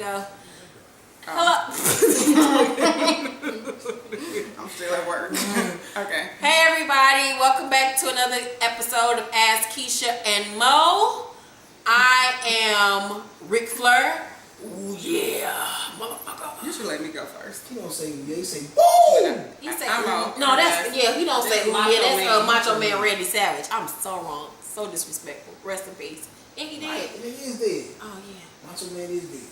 go. I'm still at work. Okay. Hey everybody, welcome back to another episode of Ask Keisha and Mo. I am Ric Flair. Ooh yeah, motherfucker. You should let me go first. You don't say yeah, you say boom. You say I'm no, that's yeah. He don't say ooh Macho yeah. That's Man. Macho Man Randy Savage. I'm so wrong, so disrespectful. Rest in peace. And he did. Right, he is dead. Oh yeah. Macho Man is dead.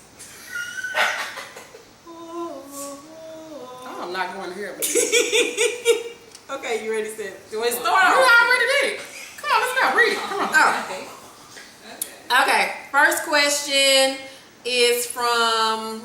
I'm not going to hear it. Okay, you ready, Sid? You want to You start off? already did it. Come on, let's go. Read it. Come on. Oh. Okay. First question is from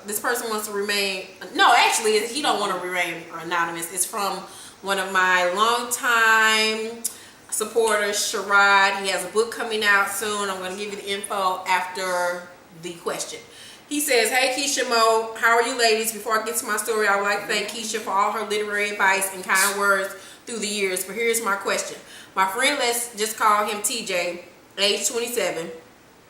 this person wants to remain. No, actually, he don't want to remain anonymous. It's from one of my longtime supporters, Sharad. He has a book coming out soon. I'm going to give you the info after the question. He says, hey Keisha, Mo, how are you ladies? Before I get to my story, I would like to thank Keisha for all her literary advice and kind words through the years. But here's my question. My friend, let's just call him TJ, age 27.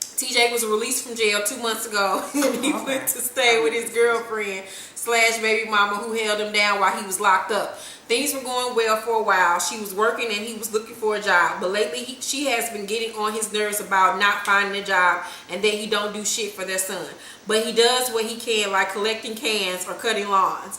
TJ was released from jail 2 months ago and he went to stay with his girlfriend / baby mama who held him down while he was locked up. Things were going well for a while. She was working and he was looking for a job. But lately she has been getting on his nerves about not finding a job and that he don't do shit for their son. But he does what he can, like collecting cans or cutting lawns.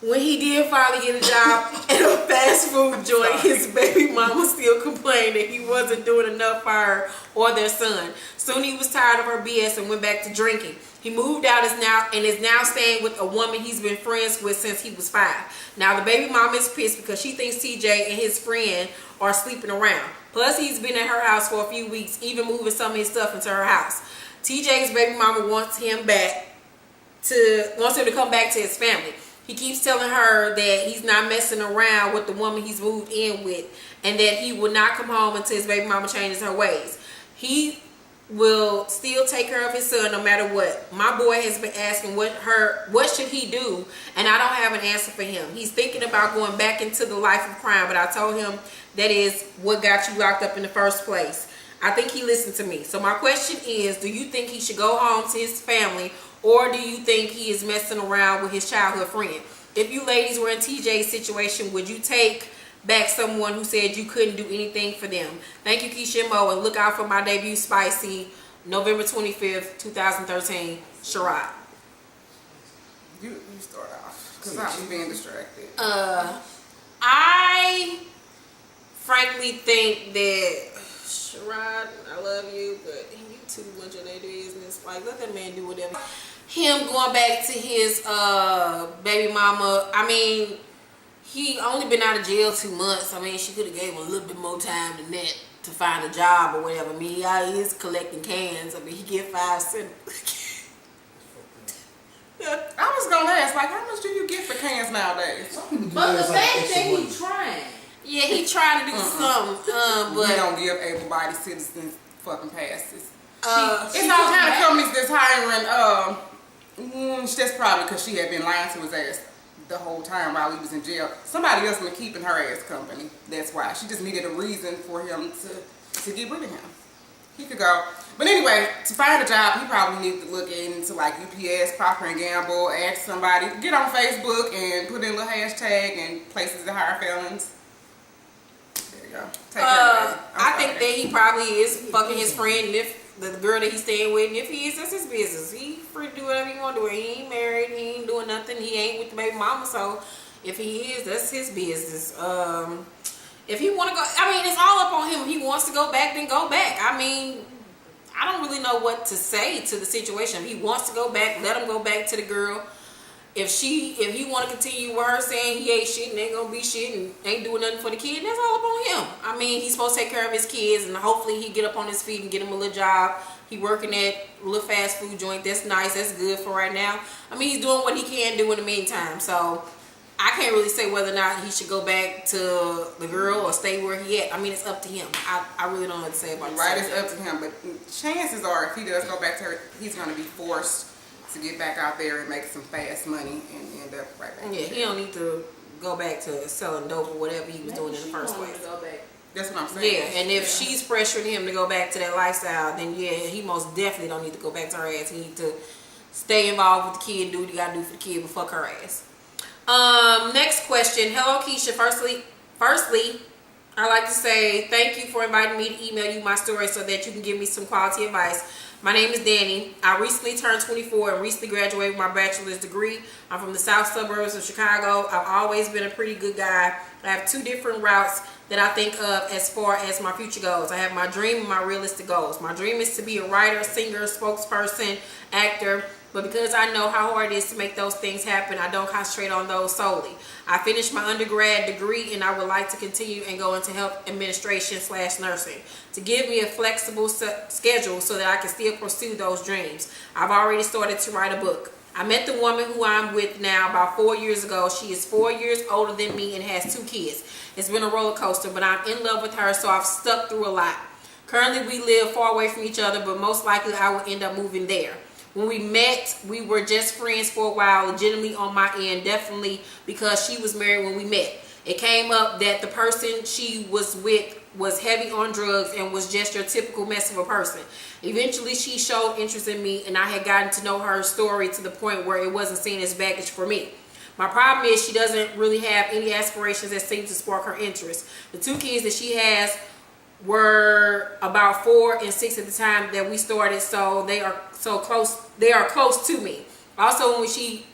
When he did finally get a job at a fast food joint, his baby mama still complained that he wasn't doing enough for her or their son. Soon he was tired of her BS and went back to drinking. He moved out and is now staying with a woman he's been friends with since he was 5. Now the baby mama is pissed because she thinks TJ and his friend are sleeping around. Plus he's been at her house for a few weeks, even moving some of his stuff into her house. TJ's baby mama wants him to come back to his family. He keeps telling her that he's not messing around with the woman he's moved in with and that he will not come home until his baby mama changes her ways. He will still take care of his son no matter what. My boy has been asking what should he do, and I don't have an answer for him. He's thinking about going back into the life of crime, but I told him that is what got you locked up in the first place. I think he listened to me. So my question is, do you think he should go home to his family, or do you think he is messing around with his childhood friend? If you ladies were in TJ's situation, would you take back someone who said you couldn't do anything for them? Thank you, Keisha and Mo, and look out for my debut spicy, November 25th, 2013, Sharad. You start off, because I was being distracted. I frankly think that Sharad, I love you, but you too much of that business. Like, let that man do whatever. Him going back to his baby mama, I mean, he only been out of jail 2 months. I mean, she could have gave him a little bit more time than that to find a job or whatever. I mean, he is collecting cans. I mean, he get 5 cents. I was going to ask, like, how much do you get for cans nowadays? But the fact that he trying. Yeah, he tried to do something, but we don't give able-bodied citizens fucking passes. It's she all kind of companies that's hiring. That's probably because she had been lying to his ass the whole time while he was in jail. Somebody else been keeping her ass company. That's why. She just needed a reason for him to get rid of him. He could go. But anyway, to find a job, he probably needs to look into like UPS, Procter & Gamble, ask somebody, get on Facebook and put in a little hashtag and places that hire felons. There you go. Take care of it. I think that he probably is fucking his friend, and if the girl that he's staying with, and if he is, that's his business. He free to do whatever he want to do. He ain't married, he ain't doing nothing, he ain't with the baby mama, so if he is, that's his business. If he want to go, I mean, it's all up on him. If he wants to go back, then go back. I mean, I don't really know what to say to the situation. If he wants to go back, let him go back to the girl. If he want to continue with her saying he ain't shit and ain't gonna be shit and ain't doing nothing for the kid, that's all up on him. I mean, he's supposed to take care of his kids, and hopefully he get up on his feet and get him a little job. He working at a little fast food joint. That's nice. That's good for right now. I mean, he's doing what he can do in the meantime. So I can't really say whether or not he should go back to the girl or stay where he at. I mean, it's up to him. I really don't know what to say about it. Right, it's up to him. But chances are, if he does go back to her, he's going to be forced to get back out there and make some fast money and end up right back. Yeah, he don't need to go back to selling dope or whatever he was doing in the first place. Go back That's what I'm saying. Yeah, and if she's pressuring him to go back to that lifestyle, then yeah, he most definitely don't need to go back to her ass. He need to stay involved with the kid and do what he gotta do for the kid, but fuck her ass. Next question. Hello, Keisha. Firstly, I'd like to say thank you for inviting me to email you my story so that you can give me some quality advice. My name is Danny. I recently turned 24 and recently graduated with my bachelor's degree. I'm from the south suburbs of Chicago. I've always been a pretty good guy. I have two different routes that I think of as far as my future goals. I have my dream and my realistic goals. My dream is to be a writer, singer, spokesperson, actor. But because I know how hard it is to make those things happen, I don't concentrate on those solely. I finished my undergrad degree and I would like to continue and go into health administration / nursing to give me a flexible schedule so that I can still pursue those dreams. I've already started to write a book. I met the woman who I'm with now about 4 years ago. She is 4 years older than me and has 2 kids. It's been a roller coaster, but I'm in love with her, so I've stuck through a lot. Currently, we live far away from each other, but most likely I will end up moving there. When we met, we were just friends for a while, legitimately on my end, definitely because she was married when we met. It came up that the person she was with was heavy on drugs and was just your typical mess of a person. Eventually, she showed interest in me, and I had gotten to know her story to the point where it wasn't seen as baggage for me. My problem is she doesn't really have any aspirations that seem to spark her interest. The 2 kids that she has were about 4 and 6 at the time that we started, so they are close to me. Also, when she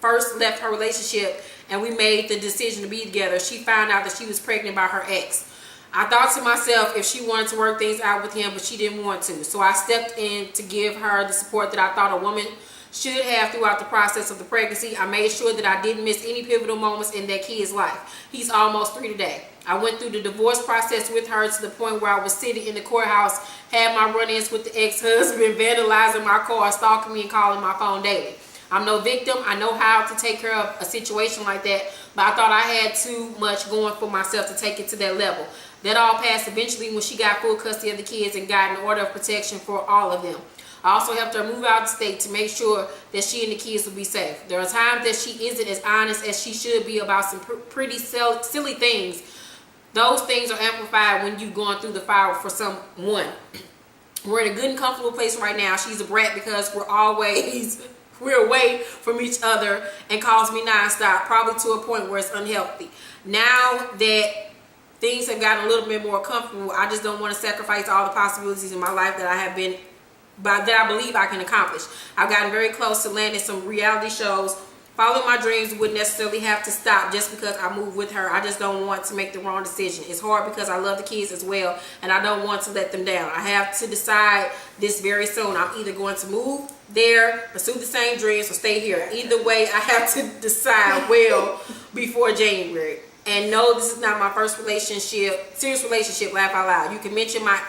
first left her relationship and we made the decision to be together, she found out that she was pregnant by her ex. I thought to myself if she wanted to work things out with him, but she didn't want to. So I stepped in to give her the support that I thought a woman should have throughout the process of the pregnancy. I made sure that I didn't miss any pivotal moments in that kid's life. He's almost 3 today. I went through the divorce process with her to the point where I was sitting in the courthouse, had my run-ins with the ex-husband, vandalizing my car, stalking me, and calling my phone daily. I'm no victim. I know how to take care of a situation like that, but I thought I had too much going for myself to take it to that level. That all passed eventually when she got full custody of the kids and got an order of protection for all of them. I also helped her move out of the state to make sure that she and the kids would be safe. There are times that she isn't as honest as she should be about some pretty silly things. Those things are amplified when you're going through the fire for someone. We're in a good and comfortable place right now. She's a brat because we're away from each other and calls me nonstop, probably to a point where it's unhealthy. Now that things have gotten a little bit more comfortable, I just don't want to sacrifice all the possibilities in my life that I believe I can accomplish. I've gotten very close to landing some reality shows. Following my dreams wouldn't necessarily have to stop just because I move with her. I just don't want to make the wrong decision. It's hard because I love the kids as well, and I don't want to let them down. I have to decide this very soon. I'm either going to move there, pursue the same dreams, or stay here. Either way, I have to decide well before January. And no, this is not my first serious relationship, laugh out loud. You can mention my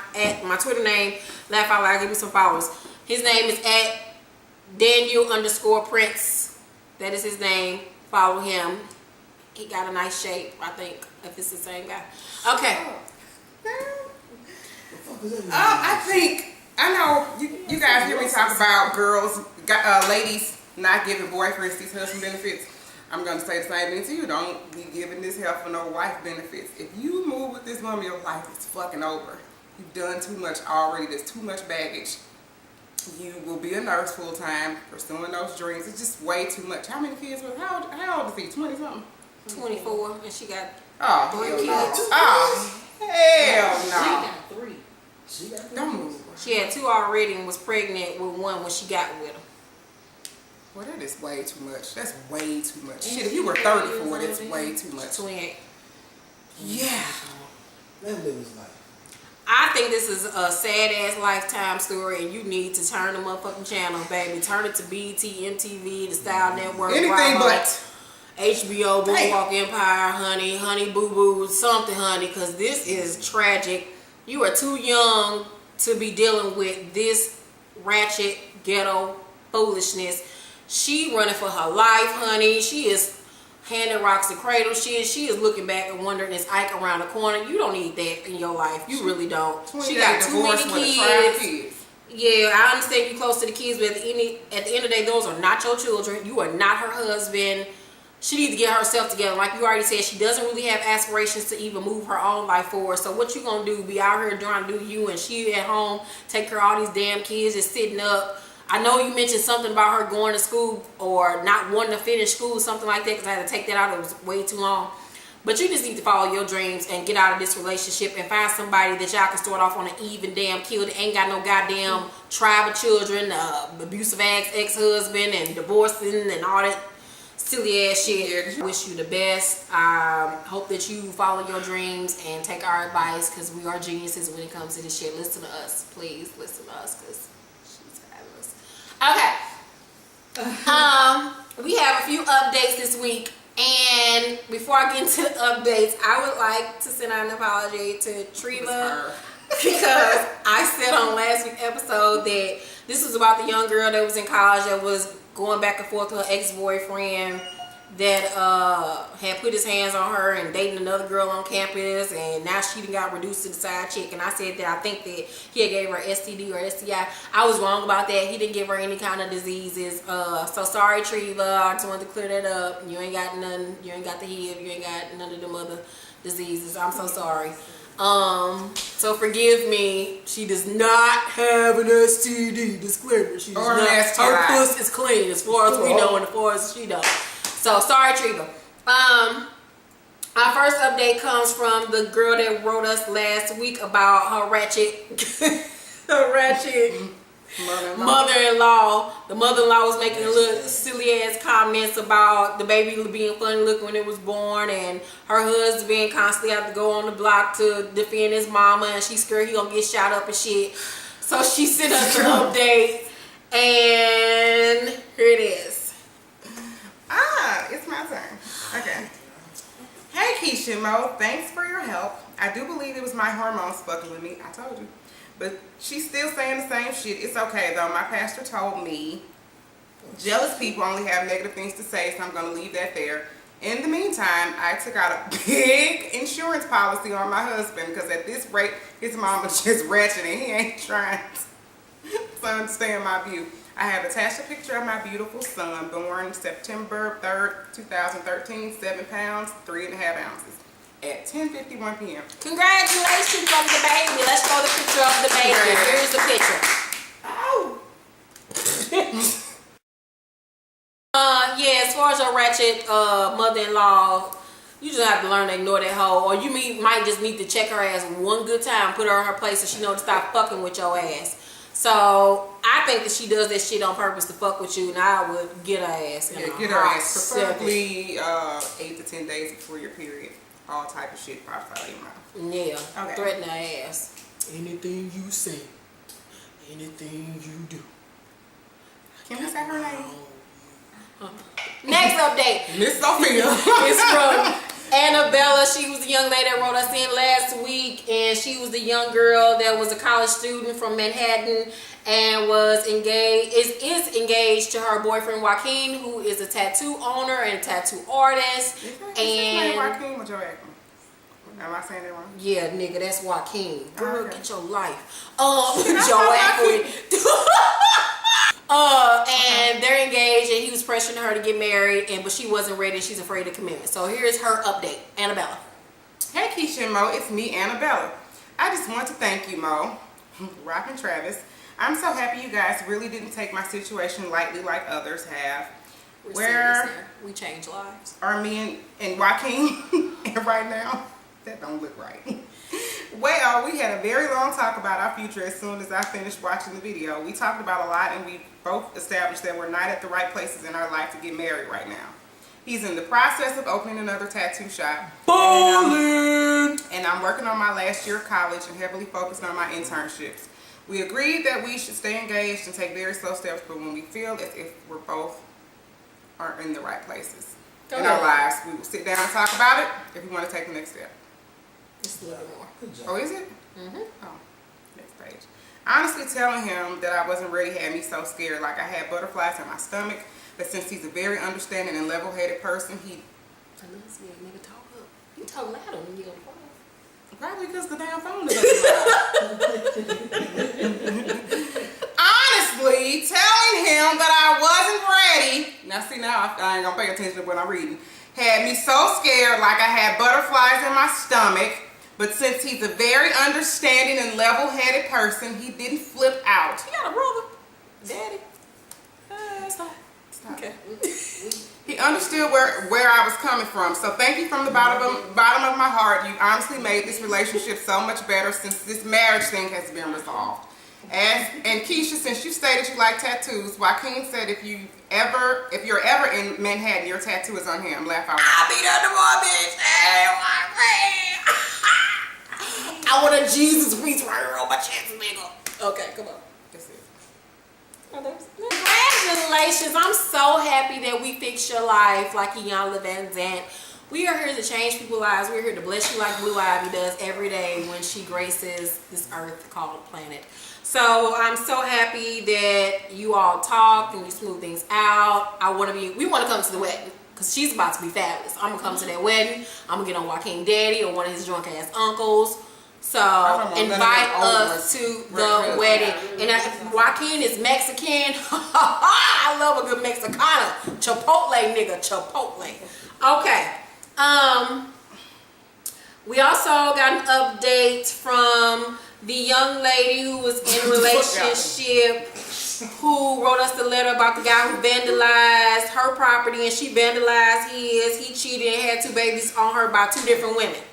Twitter name, laugh out loud, give me some followers. His name is @Daniel_Prince. That is his name. Follow him. He got a nice shape, I think, if it's the same guy. Okay. I know you guys hear me talk about girls, ladies not giving boyfriends these husband benefits. I'm going to say the same thing to you. Don't be giving this help for no wife benefits. If you move with this woman, your life is fucking over. You've done too much already. There's too much baggage. You will be a nurse full time, pursuing those dreams. It's just way too much. How many kids? How old is he? 20 something? 24, and she got 3 kids. No. Oh, hell She no. got 3. She got Don't move. She had 2 already and was pregnant with 1 when she got with him. Well, that is way too much. That's way too much. Shit, if you were 34, that's way too much. 28. Yeah. That live his life. I think this is a sad ass Lifetime story, and you need to turn the motherfucking channel, baby. Turn it to BET, MTV, the Style Network, Anything Bravo, but. HBO, Boardwalk Empire, Honey Boo Boo, something, honey, because this is tragic. You are too young to be dealing with this ratchet ghetto foolishness. She running for her life, honey. She is handing rocks to cradle. She is looking back and wondering, is Ike around the corner? You don't need that in your life. You really don't. She got too many kids. Yeah, I understand you close to the kids, but at the end of the day, those are not your children. You are not her husband. she needs to get herself together. Like you already said, she doesn't really have aspirations to even move her own life forward. So what you gonna do? Be out here trying to do you, and she at home take care of all these damn kids just sitting up. I know you mentioned something about her going to school or not wanting to finish school, something like that, because I had to take that out. It was way too long. But you just need to follow your dreams and get out of this relationship and find somebody that y'all can start off on an even damn keel that ain't got no goddamn tribe of children, abusive ex-husband and divorcing and all that silly ass shit. Yeah. Wish you the best. Hope that you follow your dreams and take our advice, because we are geniuses when it comes to this shit. Listen to us. Please listen to us, because she's fabulous. Okay. We have a few updates this week. And before I get into the updates, I would like to send out an apology to Treva, because I said on last week's episode that this was about the young girl that was in college that was going back and forth with her ex-boyfriend that had put his hands on her and dating another girl on campus, and now she got reduced to the side chick. And I said that I think that he had gave her STD or STI. I was wrong about that. He didn't give her any kind of diseases. So sorry, Treva. I just wanted to clear that up. You ain't got none. You ain't got the HIV. You ain't got none of them other diseases. I'm so sorry. So forgive me. She does not have an STD. Disclaimer. She does or not. STI. Her puss is clean as far as we know, and as far as she knows. So sorry, Treva. Our first update comes from the girl that wrote us last week about her ratchet, mother-in-law. The mother-in-law was making little silly ass comments about the baby being funny looking when it was born, and her husband constantly have to go on the block to defend his mama, and she's scared he gonna get shot up and shit. So she sent us an update, and here it is. It's my turn. Okay. Hey Keisha Mo, thanks for your help. I do believe it was my hormones fucking with me. I told you. But she's still saying the same shit. It's okay though. My pastor told me jealous people only have negative things to say, so I'm going to leave that there. In the meantime, I took out a big insurance policy on my husband, because at this rate, his mama's just ratchet and he ain't trying to understand my view. I have attached a picture of my beautiful son, born September 3rd, 2013, 7 pounds, 3.5 ounces, at 10:51 p.m. Congratulations on the baby. Let's show the picture of the baby. Here's the picture. Oh! Yeah, as far as your ratchet mother-in-law, you just have to learn to ignore that hoe, or you might just need to check her ass one good time, put her in her place so she know to stop fucking with your ass. So I think that she does that shit on purpose to fuck with you, and I would get her ass. Yeah, get her ass. Preferably 8 to 10 days before your period. All type of shit pops out of your mouth. Yeah, okay. Threaten her ass. Anything you say, anything you do. Can we say her name? Next update. Miss Sophia. It's from Annabella. She was the young lady that wrote us in last week, and she was the young girl that was a college student from Manhattan and was engaged, is engaged to her boyfriend Joaquin, who is a tattoo owner and a tattoo artist. Is his name Joaquin or Joaquin? Am I saying that wrong? Yeah, nigga, that's Joaquin. Girl, okay. get your life. Joaquin. And they're engaged, and he was pressuring her to get married, but she wasn't ready. She's afraid of commitment. So here's her update. Annabella. Hey Keisha and Mo, it's me, Annabella. I just want to thank you, Mo, Rock and Travis. I'm so happy you guys really didn't take my situation lightly like others have. Where we change lives. are me and Joaquin right now? That don't look right. Well, we had a very long talk about our future as soon as I finished watching the video. We talked about a lot, and we both established that we're not at the right places in our life to get married right now. He's in the process of opening another tattoo shop. And I'm working on my last year of college and heavily focused on my internships. We agreed that we should stay engaged and take very slow steps, but when we feel as if we're both are in the right places in our lives, we will sit down and talk about it if we want to take the next step. Just a little bit more. Oh, is it? Oh, next page. Honestly, telling him that I wasn't ready had me so scared, like I had butterflies in my stomach. But since he's a very understanding and level-headed person, he... Nigga, talk up. You talk louder when you on the phone. Probably because the damn phone is up loud. Honestly, telling him that I wasn't ready Now see, now I ain't gonna pay attention to what I'm reading. Had me so scared like I had butterflies in my stomach. But since he's a very understanding and level-headed person, he didn't flip out. You got a brother? Daddy? Stop. Okay. He understood where I was coming from. So thank you from the bottom of my heart. You honestly made this relationship so much better since this marriage thing has been resolved. And Keisha, since you stated you like tattoos, Joaquin said if you're ever in Manhattan, your tattoo is on him. Laugh out. I'll be there tomorrow, bitch. Hey, I want a Jesus piece right here on my chest, nigga. Okay, come on. That's it. Congratulations. I'm so happy that we fixed your life like Iyanla Van Zant. We are here to change people's lives. We're here to bless you like Blue Ivy does every day when she graces this earth called planet. So I'm so happy that you all talked and you smooth things out. We want to come to the wedding because she's about to be fabulous. I'm going to come to that wedding. I'm going to get on Joaquin Daddy or one of his drunk ass uncles. So invite us to the wedding. And if Joaquin is Mexican, I love a good Mexicana. Chipotle, nigga, Chipotle. Okay. We also got an update from the young lady who was in a relationship who wrote us the letter about the guy who vandalized her property and she vandalized his. He cheated and had 2 babies on her by 2 different women.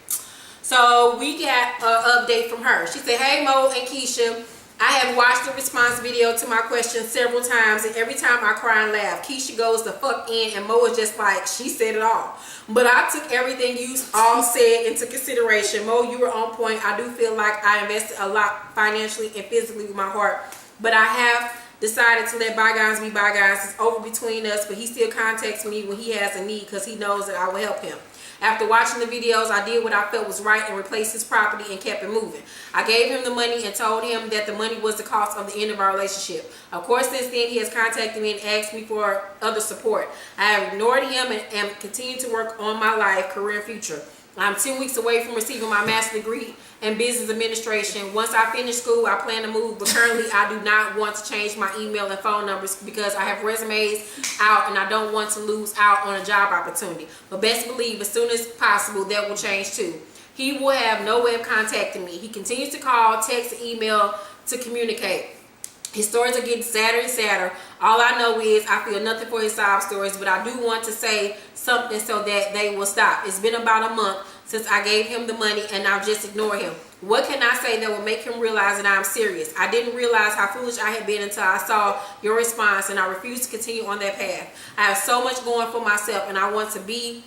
So we got an update from her. She said, hey Mo and Keisha, I have watched the response video to my question several times and every time I cry and laugh. Keisha goes the fuck in and Mo is just like, she said it all. But I took everything you all said into consideration. Mo, you were on point. I do feel like I invested a lot financially and physically with my heart. But I have decided to let bygones be bygones. It's over between us, but he still contacts me when he has a need because he knows that I will help him. After watching the videos, I did what I felt was right and replaced his property and kept it moving. I gave him the money and told him that the money was the cost of the end of our relationship. Of course, since then, he has contacted me and asked me for other support. I have ignored him and continue to work on my life, career, and future. I'm 10 weeks away from receiving my master's degree in business administration. Once I finish school, I plan to move, but currently I do not want to change my email and phone numbers because I have resumes out and I don't want to lose out on a job opportunity. But best believe as soon as possible that will change too. He will have no way of contacting me. He continues to call, text, and email to communicate. His stories are getting sadder and sadder. All I know is I feel nothing for his sob stories, but I do want to say something so that they will stop. It's been about a month since I gave him the money and I've just ignored him. What can I say that will make him realize that I'm serious? I didn't realize how foolish I had been until I saw your response and I refuse to continue on that path. I have so much going for myself and I want to be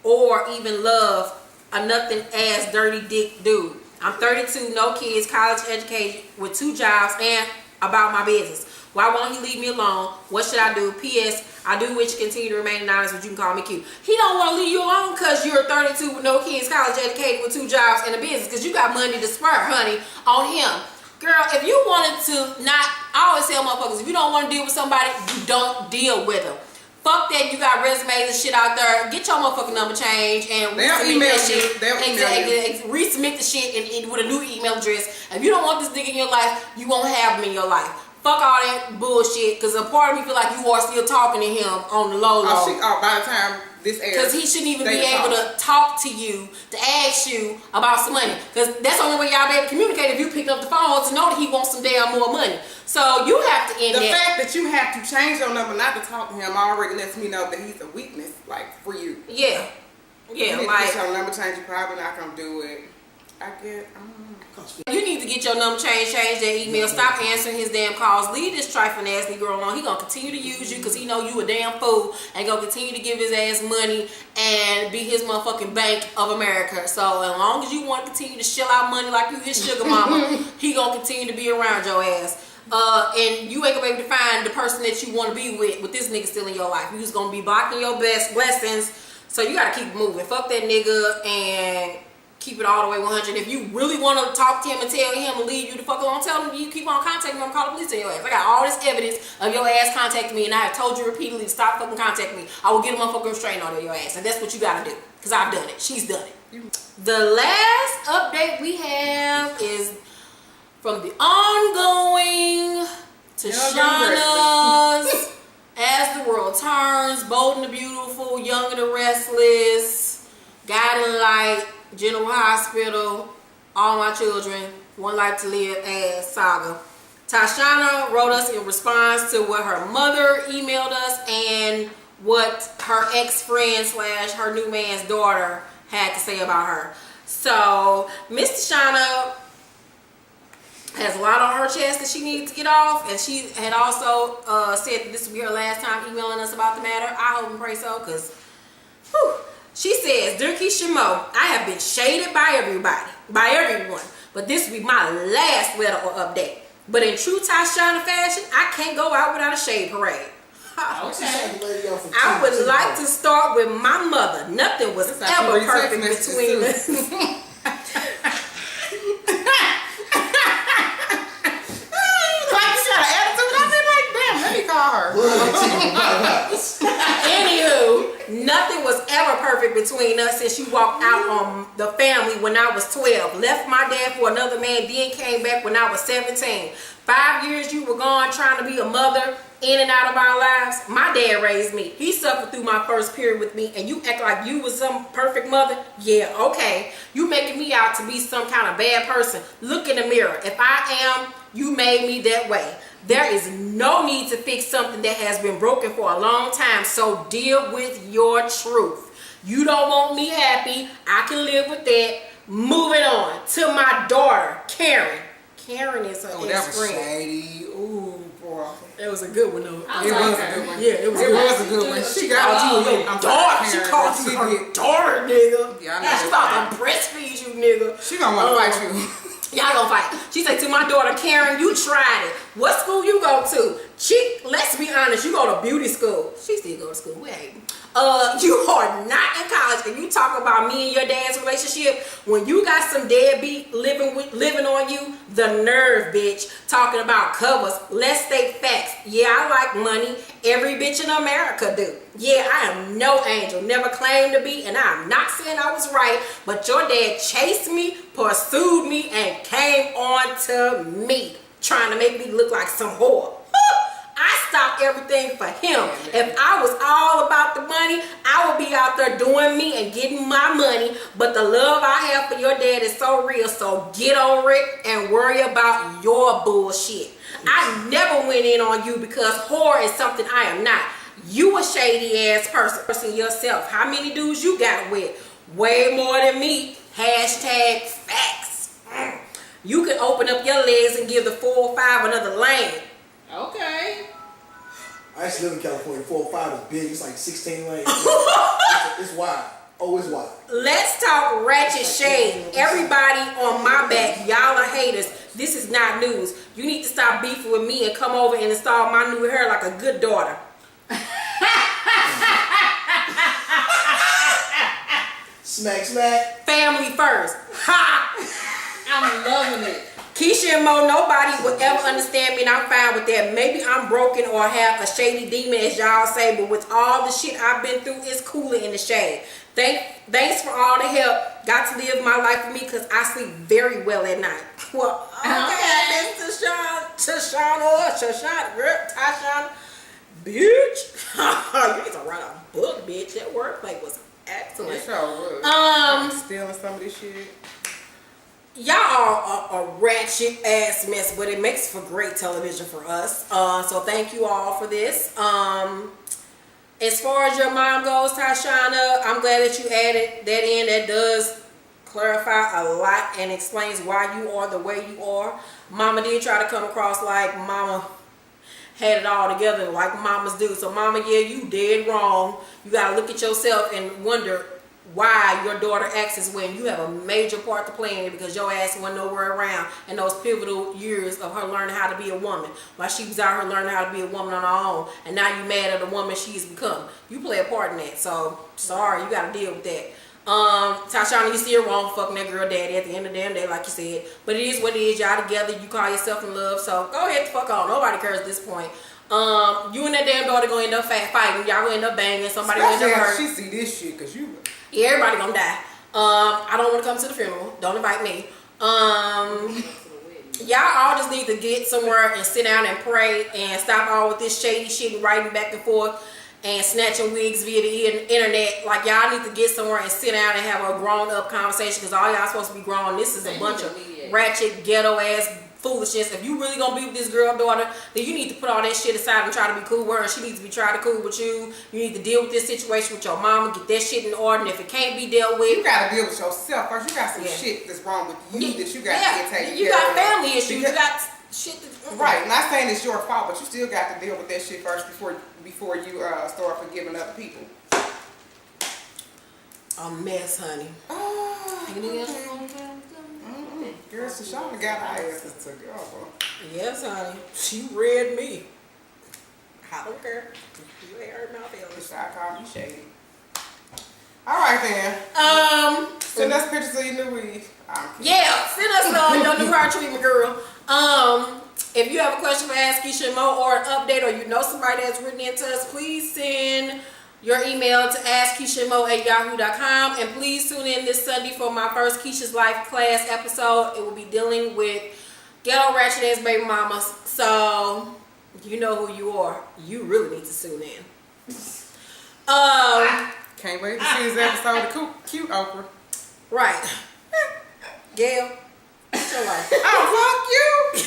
or even love a nothing ass dirty dick dude. I'm 32, no kids, college educated with 2 jobs and about my business. Why won't he leave me alone? What should I do? P.S. I do wish you continue to remain anonymous, but you can call me cute. He don't want to leave you alone because you're 32 with no kids, college educated with 2 jobs and a business because you got money to spare, honey, on him. Girl, if you wanted to not, I always tell motherfuckers, if you don't want to deal with somebody, you don't deal with them. Fuck that, you got resumes and shit out there. Get your motherfucking number changed and resubmit that shit. Resubmit the shit and with a new email address. If you don't want this nigga in your life, you won't have him in your life. Fuck all that bullshit, because a part of me feel like you are still talking to him on the low low. By the time this airs. Because he shouldn't even be able to talk to you, to ask you about some money. Because that's the only way y'all be able to communicate if you pick up the phone to know that he wants some damn more money. So you have to end the fact that you have to change your number not to talk to him already lets me know that he's a weakness, like, for you. Yeah. Yeah, you like. Get your number change, you probably not going to do it. I don't know. You need to get your number changed, change that email, stop answering his damn calls, leave this trifling ass nigga alone. He gonna continue to use you because he know you a damn fool and gonna continue to give his ass money and be his motherfucking Bank of America. So as long as you want to continue to shell out money like you his sugar mama, he gonna continue to be around your ass. And you ain't gonna be able to find the person that you want to be with this nigga still in your life. You just gonna be blocking your best blessings. So you gotta keep moving. Fuck that nigga and keep it all the way 100. If you really want to talk to him and tell him to leave you the fuck alone, tell him you keep on contacting him, call the police on your ass. I got all this evidence of your ass contacting me and I have told you repeatedly to stop fucking contacting me. I will get a motherfucking restraining order on your ass. And that's what you gotta do. Because I've done it. She's done it. The last update we have is from the ongoing to Shauna's As the World Returns, Bold and the Beautiful, Young and the Restless, Guiding Light, General Hospital, All My Children, One Life to Live, as Saga. Tashana wrote us in response to what her mother emailed us and what her ex-friend / her new man's daughter had to say about her. So Miss Tashana has a lot on her chest that she needs to get off, and she had also said that this will be her last time emailing us about the matter. I hope and pray so, because she says, "Dear Keisha Mo, I have been shaded by everyone, but this will be my last letter or update. But in true Tashana fashion, I can't go out without a shade parade. Okay. I would like to start with my mother. Nothing was ever perfect between us." Anywho, nothing was ever perfect between us since you walked out on the family when I was 12. Left my dad for another man, then came back when I was 17. 5 years you were gone trying to be a mother in and out of our lives. My dad raised me. He suffered through my first period with me, and you act like you was some perfect mother? Yeah, okay. You making me out to be some kind of bad person. Look in the mirror. If I am, you made me that way. There is no need to fix something that has been broken for a long time, so deal with your truth. You don't want me happy. I can live with that. Moving on to my daughter, Karen. Karen is her ex-friend. That was Shady. Ooh, boy. That was a good one, though. It was a good one. Yeah, it was a good one. She got you your daughter. She called you her daughter, nigga. Yeah, she about to breastfeed you, nigga. She gonna want to fight you. Y'all gonna fight. She said to my daughter, Karen, you tried it. What school you go to? Let's be honest, you go to beauty school. She still go to school. We ain't. You are not in college, and you talk about me and your dad's relationship when you got some deadbeat living on you. The nerve, bitch, talking about covers. Let's state facts. Yeah, I like money. Every bitch in America do. Yeah, I am no angel, never claimed to be, and I'm not saying I was right, but your dad chased me, pursued me, and came on to me, trying to make me look like some whore. I stopped everything for him. If I was all about the money, I would be out there doing me and getting my money. But the love I have for your dad is so real. So get over it and worry about your bullshit. I never went in on you because whore is something I am not. You a shady ass person yourself. How many dudes you got with? Way more than me. Hashtag facts. You can open up your legs and give the 405 another lane. Okay. I actually live in California. 405 is big. It's like 16 lanes. It's wide. Oh, it's wide. Let's talk ratchet shade. Everybody on my back, y'all are haters. This is not news. You need to stop beefing with me and come over and install my new hair like a good daughter. Smack, smack. Family first. Ha! I'm loving it. Keisha and Mo, nobody will ever understand me, and I'm fine with that. Maybe I'm broken or have a shady demon, as y'all say, but with all the shit I've been through, it's cooler in the shade. Thanks for all the help. Got to live my life for me because I sleep very well at night. Well, okay, Tashana, bitch. You need to write a book, bitch. That wordplay was excellent. It sure was. Stealing some of this shit. Y'all are a ratchet ass mess, but it makes for great television for us. So thank you all for this. As far as your mom goes, Tashana, I'm glad that you added that in. That does clarify a lot and explains why you are the way you are. Mama did try to come across like mama had it all together like mamas do. So mama, yeah, you dead wrong. You gotta look at yourself and wonder why your daughter acts as when you have a major part to play in it because your ass went nowhere around in those pivotal years of her learning how to be a woman while she was out here learning how to be a woman on her own, and now you mad at the woman she's become. You play a part in that, so sorry, you got to deal with that. Tashana, you still wrong fucking that girl daddy at the end of the damn day, like you said, but it is what it is. Y'all together, you call yourself in love, so go ahead the fuck on. Nobody cares at this point. You and that damn daughter gonna end up fighting. Y'all gonna end up banging. Somebody gonna end up hurt. She see this shit because you. Yeah, everybody gonna die. I don't want to come to the funeral. Don't invite me. Y'all all just need to get somewhere and sit down and pray and stop all with this shady shit and writing back and forth and snatching wigs via the internet. Like, y'all need to get somewhere and sit down and have a grown-up conversation, because all y'all supposed to be grown. This is a bunch of ratchet, ghetto-ass foolishness. If you really gonna be with this girl daughter, then you need to put all that shit aside and try to be cool with her, and she needs to be trying to cool with you. You need to deal with this situation with your mama, get that shit in order, and if it can't be dealt with, you gotta deal with yourself first. You got some shit that's wrong with you that you got to get taken care of. You got family issues. You got shit to, right. Not saying it's your fault, but you still got to deal with that shit first before you start forgiving other people. A mess, honey. Anything else? Girl, Shoshana got our asses together. Yes, honey. She read me. I don't care. You ain't hurt my feelings. I call you Shady. All right then. Send us pictures of your new weed. Yeah, send us your new hair treatment, girl. If you have a question for Ask Keisha and Mo, or an update, or you know somebody that's written into us, please send your email to askkeishamo@yahoo.com, and please tune in this Sunday for my first Keisha's Life class episode. It will be dealing with ghetto ratchet ass baby mamas. So you know who you are. You really need to tune in. Can't wait to see this episode of Cute Oprah. Right. Gail, what's your life? Oh, fuck you!